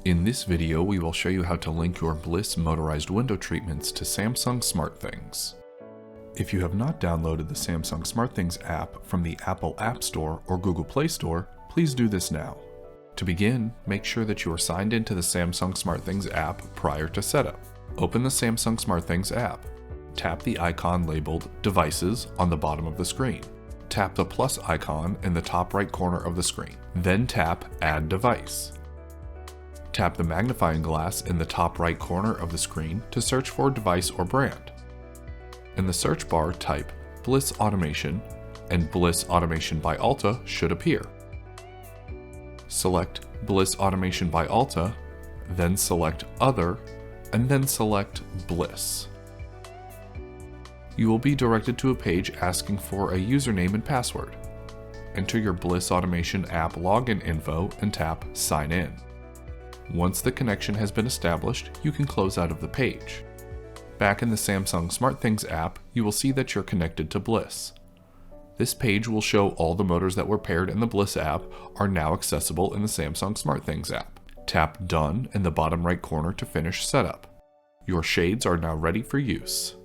In this video, we will show you how to link your Bliss motorized window treatments to Samsung SmartThings. If you have not downloaded the Samsung SmartThings app from the Apple App Store or Google Play Store, please do this now. To begin, make sure that you are signed into the Samsung SmartThings app prior to setup. Open the Samsung SmartThings app. Tap the icon labeled Devices on the bottom of the screen. Tap the plus icon in the top right corner of the screen. Then tap Add Device. Tap the magnifying glass in the top right corner of the screen to search for a device or brand. In the search bar, type Bliss Automation, and Bliss Automation by Alta should appear. Select Bliss Automation by Alta, then select Other, and then select Bliss. You will be directed to a page asking for a username and password. Enter your Bliss Automation app login info and tap Sign In. Once the connection has been established, you can close out of the page. Back in the Samsung SmartThings app, you will see that you're connected to Bliss. This page will show all the motors that were paired in the Bliss app are now accessible in the Samsung SmartThings app. Tap Done in the bottom right corner to finish setup. Your shades are now ready for use.